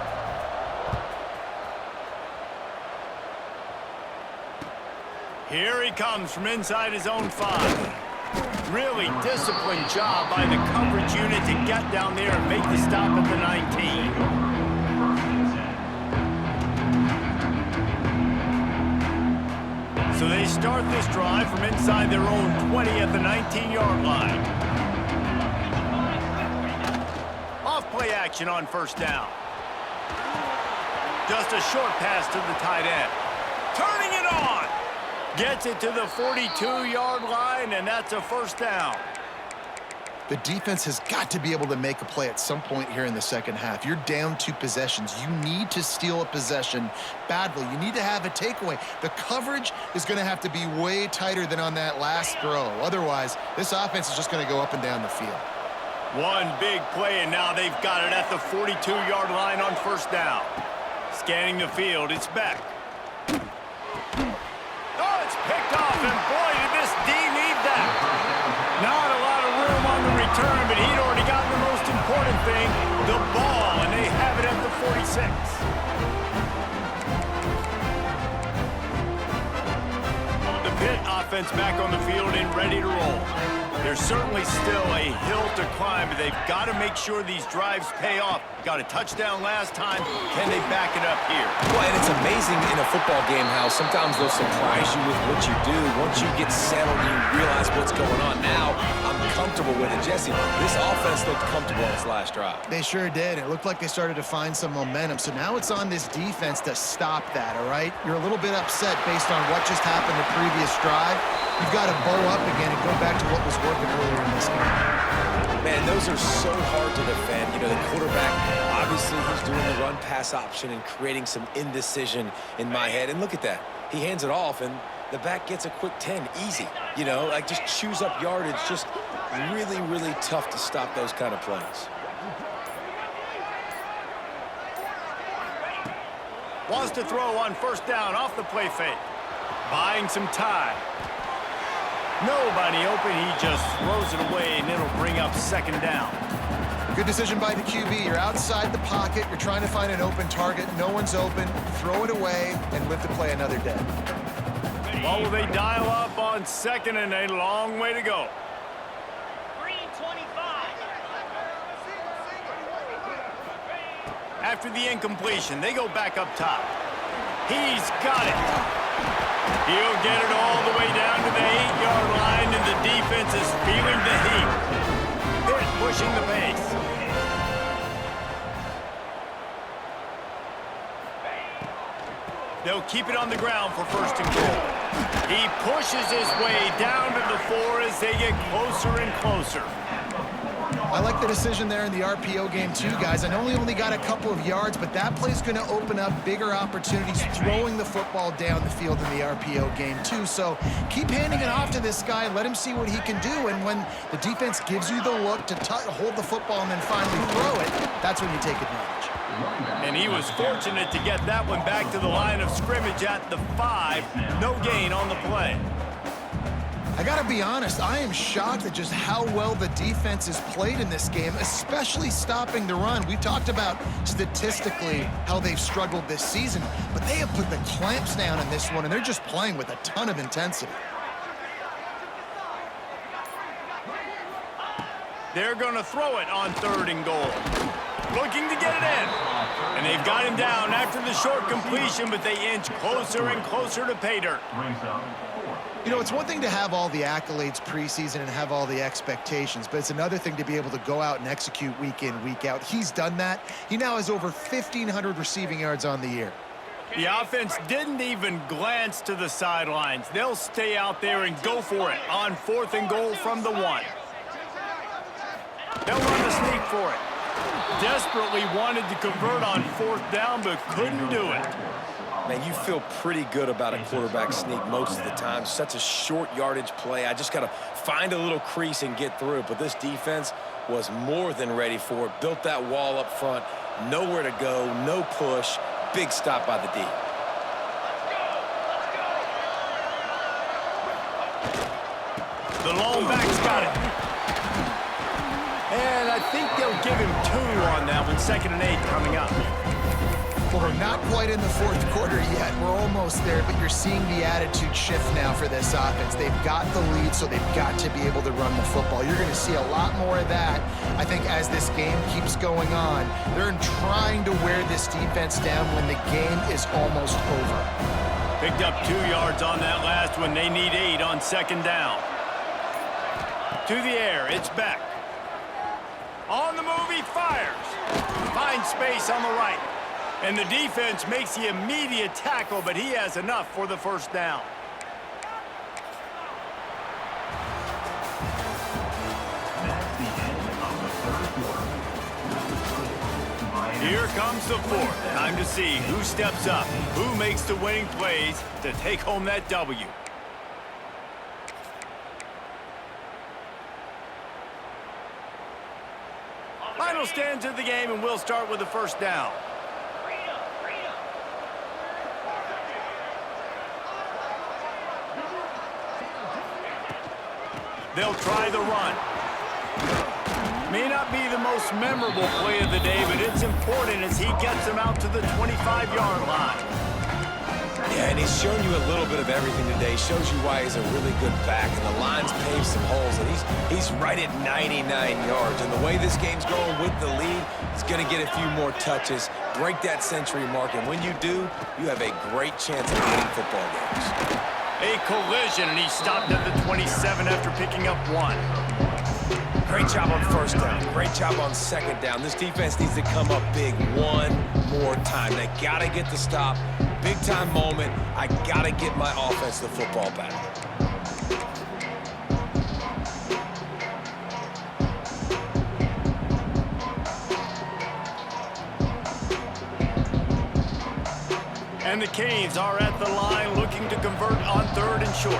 Here he comes from inside his own 5. Really disciplined job by the coverage unit to get down there and make the stop at the 19. So they start this drive from inside their own 20 at the 19-yard line. Off play action on first down. Just a short pass to the tight end. Turning it on. Gets it to the 42-yard line, and that's a first down. The defense has got to be able to make a play at some point here in the second half. You're down 2 possessions. You need to steal a possession badly. You need to have a takeaway. The coverage is going to have to be way tighter than on that last throw. Otherwise, this offense is just going to go up and down the field. One big play, and now they've got it at the 42-yard line on first down. Scanning the field, it's Beck. Oh, it's picked off, and boy, did this D need that. Not a lot of room on the return, but he'd already gotten the most important thing, the ball, and they have it at the 46. The Pitt offense back on the field and ready to roll. There's certainly still a hill to climb, but they've got to make sure these drives pay off. Got a touchdown last time. Can they back it up here? Well, and it's amazing in a football game how sometimes they'll surprise you with what you do. Once you get settled, you realize what's going on. Now, I'm comfortable with it. Jesse, this offense looked comfortable on its last drive. They sure did. It looked like they started to find some momentum. So now it's on this defense to stop that, all right? You're a little bit upset based on what just happened the previous drive. You've got to bow up again and go back to what was working earlier in this game. Man, those are so hard to defend. You know, the quarterback, obviously, he one pass option and creating some indecision in my head. And look at that. He hands it off, and the back gets a quick 10. Easy. You know, like just chews up yardage. Just really, really tough to stop those kind of plays. Wants to throw on first down off the play fake. Buying some time. Nobody open. He just throws it away, and it'll bring up second down. Good decision by the QB. You're outside the pocket. You're trying to find an open target. No one's open. Throw it away and live to play another day. What will they dial up on second and a long way to go? Green 25. After the incompletion, they go back up top. He's got it. He'll get it all the way down to the 8-yard line, and the defense is feeling the heat. Pitt pushing the pace. They'll keep it on the ground for first and goal. He pushes his way down to the 4 as they get closer and closer. I like the decision there in the RPO game too, guys. I know he only got a couple of yards, but that play's going to open up bigger opportunities throwing the football down the field in the RPO game too. So keep handing it off to this guy. Let him see what he can do. And when the defense gives you the look to hold the football and then finally throw it, that's when you take advantage. And he was fortunate to get that one back to the line of scrimmage at the 5. No gain on the play. I got to be honest, I am shocked at just how well the defense has played in this game, especially stopping the run. We talked about statistically how they've struggled this season, but they have put the clamps down in this one, and they're just playing with a ton of intensity. They're going to throw it on 3rd and goal. Looking to get it in. And they've got him down after the short completion, but they inch closer and closer to pay dirt. You know, it's one thing to have all the accolades preseason and have all the expectations, but it's another thing to be able to go out and execute week in, week out. He's done that. He now has over 1,500 receiving yards on the year. The offense didn't even glance to the sidelines. They'll stay out there and go for it on 4th and goal from the 1. They'll run the sneak for it. Desperately wanted to convert on 4th down, but couldn't do it. Man, you feel pretty good about a quarterback sneak most of the time. Such a short yardage play. I just got to find a little crease and get through it. But this defense was more than ready for it. Built that wall up front. Nowhere to go, no push. Big stop by the D. The lone back's got it. And I think they'll give him 2 on that one. 2nd and 8 coming up. Well, we're not quite in the 4th quarter yet. We're almost there, but you're seeing the attitude shift now for this offense. They've got the lead, so they've got to be able to run the football. You're going to see a lot more of that, I think, as this game keeps going on. They're trying to wear this defense down when the game is almost over. Picked up 2 yards on that last one. They need 8 on 2nd down. To the air, it's Beck. On the move, he fires. Finds space on the right. And the defense makes the immediate tackle, but he has enough for the first down. Here comes the 4th. Time to see who steps up, who makes the winning plays to take home that W. Final stands of the game, and we'll start with the first down. They'll try the run. May not be the most memorable play of the day, but it's important as he gets them out to the 25-yard line. Yeah, and he's shown you a little bit of everything today. Shows you why he's a really good back, and the line's paved some holes, and he's right at 99 yards. And the way this game's going with the lead, he's going to get a few more touches, break that century mark, and when you do, you have a great chance of winning football games. A collision, and he stopped at the 27 after picking up 1. Great job on first down. Great job on 2nd down. This defense needs to come up big one more time. They got to get the stop. Big time moment. I got to get my offense the football back. And the Canes are at the line looking to convert on 3rd and short.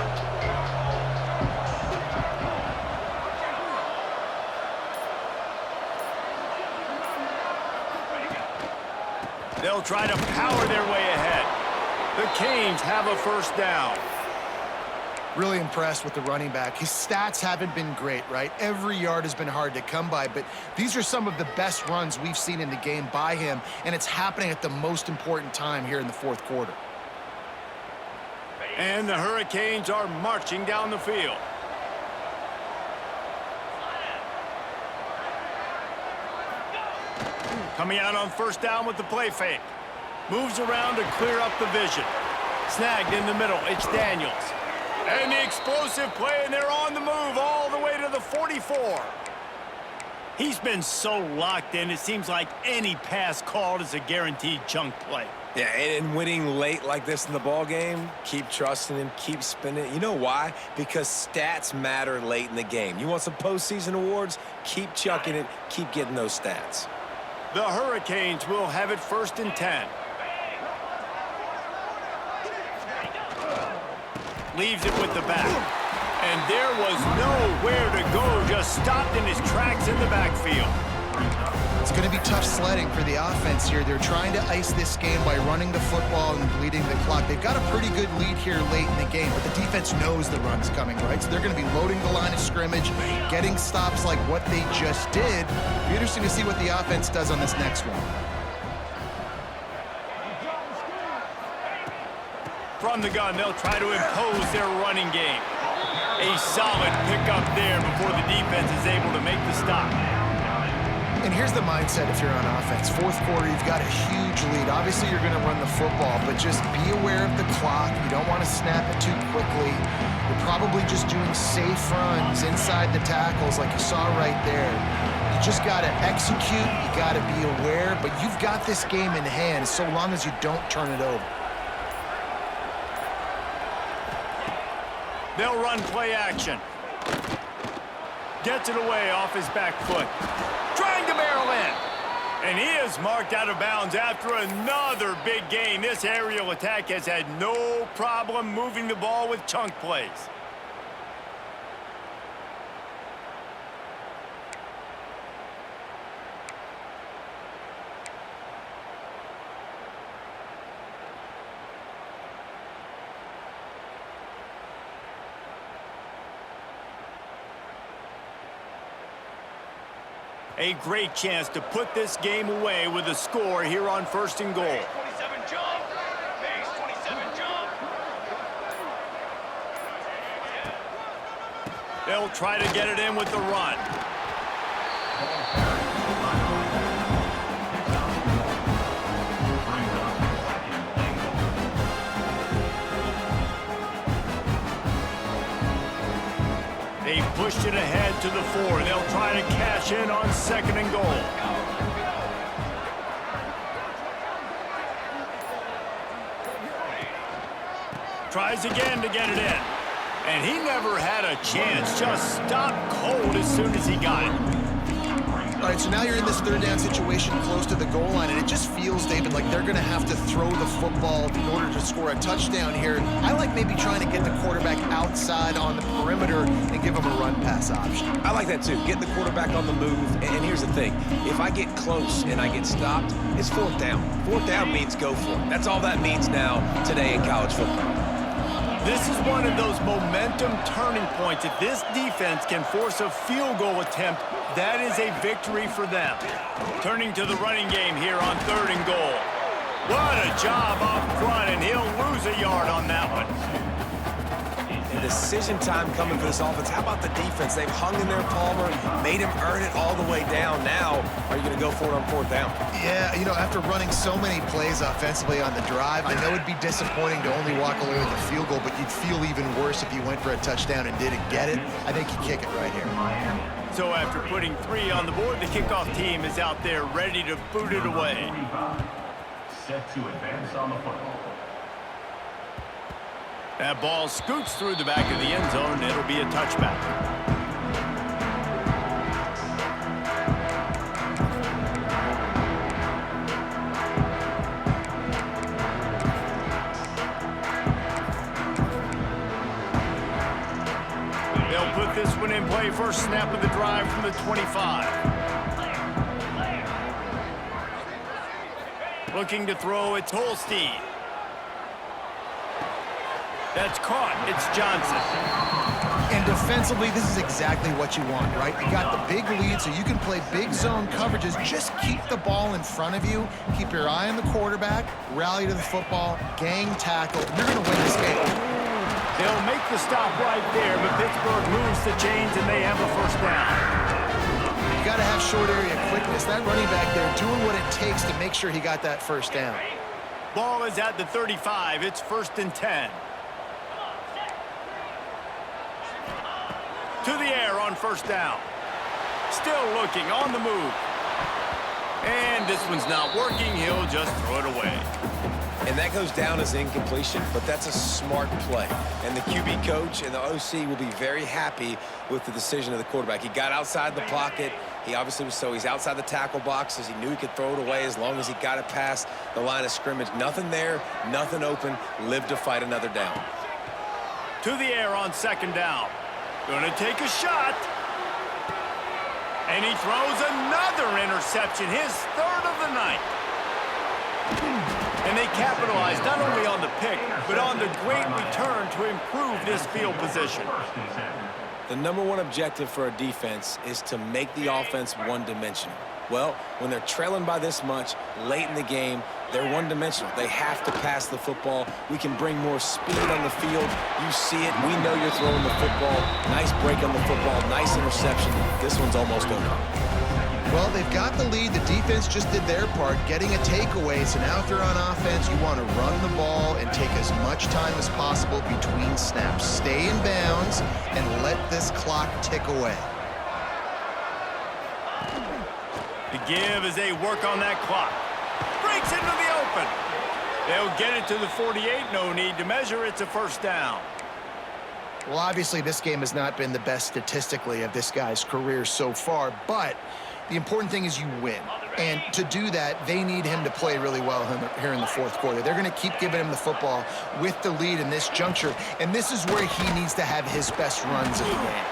They'll try to power their way ahead. The Canes have a 1st down. Really impressed with the running back. His stats haven't been great, right? Every yard has been hard to come by, but these are some of the best runs we've seen in the game by him, and it's happening at the most important time here in the 4th quarter. And the Hurricanes are marching down the field. Coming out on 1st down with the play fake. Moves around to clear up the vision. Snagged in the middle, it's Daniels. And the explosive play, and they're on the move all the way to the 44. He's been so locked in, it seems like any pass called is a guaranteed chunk play. Yeah, and winning late like this in the ball game, keep trusting him, keep spinning. You know why? Because stats matter late in the game. You want some postseason awards? Keep chucking it, keep getting those stats. The Hurricanes will have it 1st and 10. Leaves it with the back. And there was nowhere to go, just stopped in his tracks in the backfield. It's going to be tough sledding for the offense here. They're trying to ice this game by running the football and bleeding the clock. They've got a pretty good lead here late in the game, but the defense knows the run's coming, right? So they're going to be loading the line of scrimmage, getting stops like what they just did. It'll be interesting to see what the offense does on this next one. From the gun, they'll try to impose their running game. A solid pickup there before the defense is able to make the stop. And here's the mindset if you're on offense. 4th quarter, you've got a huge lead. Obviously, you're going to run the football, but just be aware of the clock. You don't want to snap it too quickly. You're probably just doing safe runs inside the tackles like you saw right there. You just got to execute. You got to be aware, but you've got this game in hand so long as you don't turn it over. They'll run play action. Gets it away off his back foot. Trying to barrel in. And he is marked out of bounds after another big gain. This aerial attack has had no problem moving the ball with chunk plays. A great chance to put this game away with a score here on 1st and goal. 27 jump. Base 27 jump. They'll try to get it in with the run. They pushed it ahead to the 4. They'll try to cash in on 2nd and goal. Tries again to get it in. And he never had a chance. Just stopped cold as soon as he got it. All right, so now you're in this 3rd down situation close to the goal line, and it just feels, David, like they're going to have to throw the football in order to score a touchdown here. I like maybe trying to get the quarterback outside on the perimeter and give him a run-pass option. I like that, too. Get the quarterback on the move. And here's the thing. If I get close and I get stopped, it's 4th down. 4th down means go for it. That's all that means now today in college football. This is one of those momentum turning points. If this defense can force a field goal attempt, that is a victory for them. Turning to the running game here on 3rd and goal. What a job up front, and he'll lose a yard on that one. And decision time coming for this offense. How about the defense? They've hung in there, Palmer, made him earn it all the way down. Now, are you going to go for it on 4th down? Yeah, you know, after running so many plays offensively on the drive, I know it'd be disappointing to only walk away with a field goal, but you'd feel even worse if you went for a touchdown and didn't get it. I think you kick it right here. So after putting 3 on the board, the kickoff team is out there ready to boot it away. Set to advance on the football. That ball scoots through the back of the end zone, and it'll be a touchback. play first snap of the drive from the 25. Looking to throw, it's Holstein. That's caught. It's Johnson. And defensively, this is exactly what you want, right? You got the big lead, so you can play big zone coverages. Just keep the ball in front of you. Keep your eye on the quarterback. Rally to the football. Gang tackle. You're going to win this game. They'll make the stop right there, but Pittsburgh moves the chains, and they have a first down. You got to have short area quickness. That running back there doing what it takes to make sure he got that first down. Ball is at the 35. It's 1st and 10. To the air on first down. Still looking on the move. And this one's not working. He'll just throw it away. And that goes down as incompletion, but that's a smart play. And the QB coach and the OC will be very happy with the decision of the quarterback. He got outside the pocket. He obviously was he's outside the tackle boxes. He knew he could throw it away as long as he got it past the line of scrimmage. Nothing there, nothing open. Lived to fight another down. To the air on 2nd down. Gonna take a shot. And he throws another interception, his 3rd of the night. And they capitalize not only on the pick, but on the great return to improve this field position. The #1 objective for a defense is to make the offense one-dimensional. Well, when they're trailing by this much late in the game, they're one-dimensional. They have to pass the football. We can bring more speed on the field. You see it. We know you're throwing the football. Nice break on the football. Nice interception. This one's almost over. Well, they've got the lead. The defense just did their part, getting a takeaway. So now if they're on offense, you want to run the ball and take as much time as possible between snaps. Stay in bounds and let this clock tick away. The give as they work on that clock. Breaks into the open. They'll get it to the 48. No need to measure. It's a first down. Well, obviously, this game has not been the best statistically of this guy's career so far, but the important thing is you win. And to do that, they need him to play really well here in the 4th quarter. They're going to keep giving him the football with the lead in this juncture, and this is where he needs to have his best runs of the game.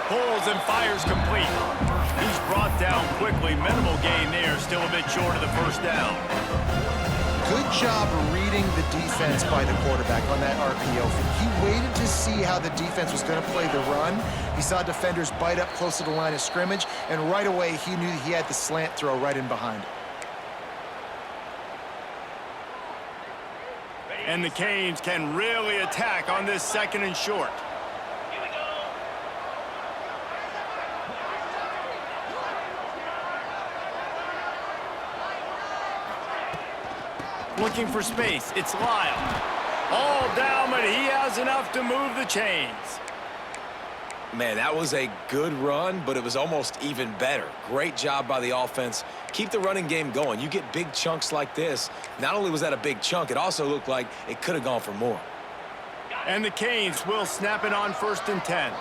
Pulls and fires complete. He's brought down quickly. Minimal gain there. Still a bit short of the first down. Good job reading the defense by the quarterback on that RPO. He waited to see how the defense was going to play the run. He saw defenders bite up close to the line of scrimmage, and right away he knew he had the slant throw right in behind. And the Canes can really attack on this 2nd and short. Looking for space. It's Lyle. All down, but he has enough to move the chains. Man, that was a good run, but it was almost even better. Great job by the offense. Keep the running game going. You get big chunks like this. Not only was that a big chunk, it also looked like it could have gone for more. And the Canes will snap it on 1st and 10.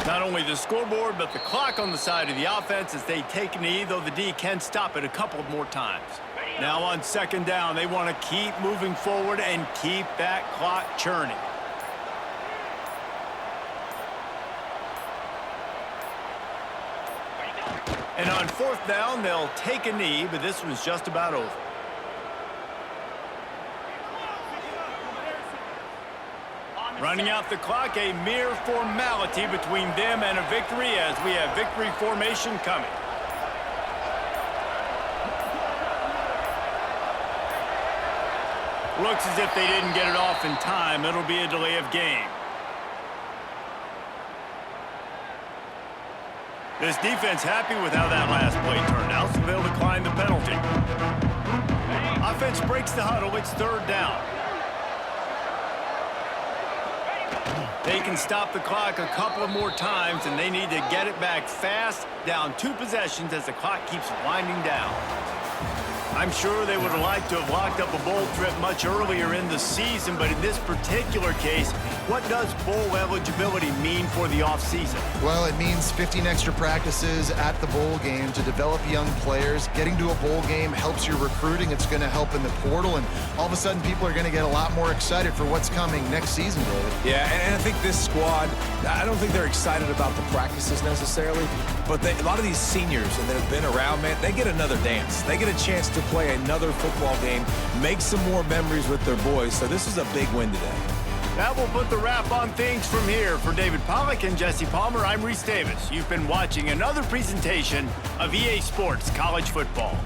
Not only the scoreboard, but the clock on the side of the offense as they take a knee, though the D can stop it a couple more times. Now on 2nd down, they want to keep moving forward and keep that clock churning. And on 4th down, they'll take a knee, but this one's just about over. Running out the clock, a mere formality between them and a victory as we have victory formation coming. Looks as if they didn't get it off in time. It'll be a delay of game. This defense happy with how that last play turned out, so they'll decline the penalty. Offense breaks the huddle. It's 3rd down. They can stop the clock a couple of more times, and they need to get it back fast, down 2 possessions as the clock keeps winding down. I'm sure they would have liked to have locked up a bowl trip much earlier in the season, but in this particular case, what does bowl eligibility mean for the offseason? Well, it means 15 extra practices at the bowl game to develop young players. Getting to a bowl game helps your recruiting. It's going to help in the portal, and all of a sudden people are going to get a lot more excited for what's coming next season, David. Yeah, and I think this squad, I don't think they're excited about the practices necessarily, but a lot of these seniors that have been around, man, they get another dance. They get a chance to play another football game, make some more memories with their boys, so this is a big win today. That will put the wrap on things from here. For David Pollack and Jesse Palmer, I'm Reese Davis. You've been watching another presentation of EA Sports College Football.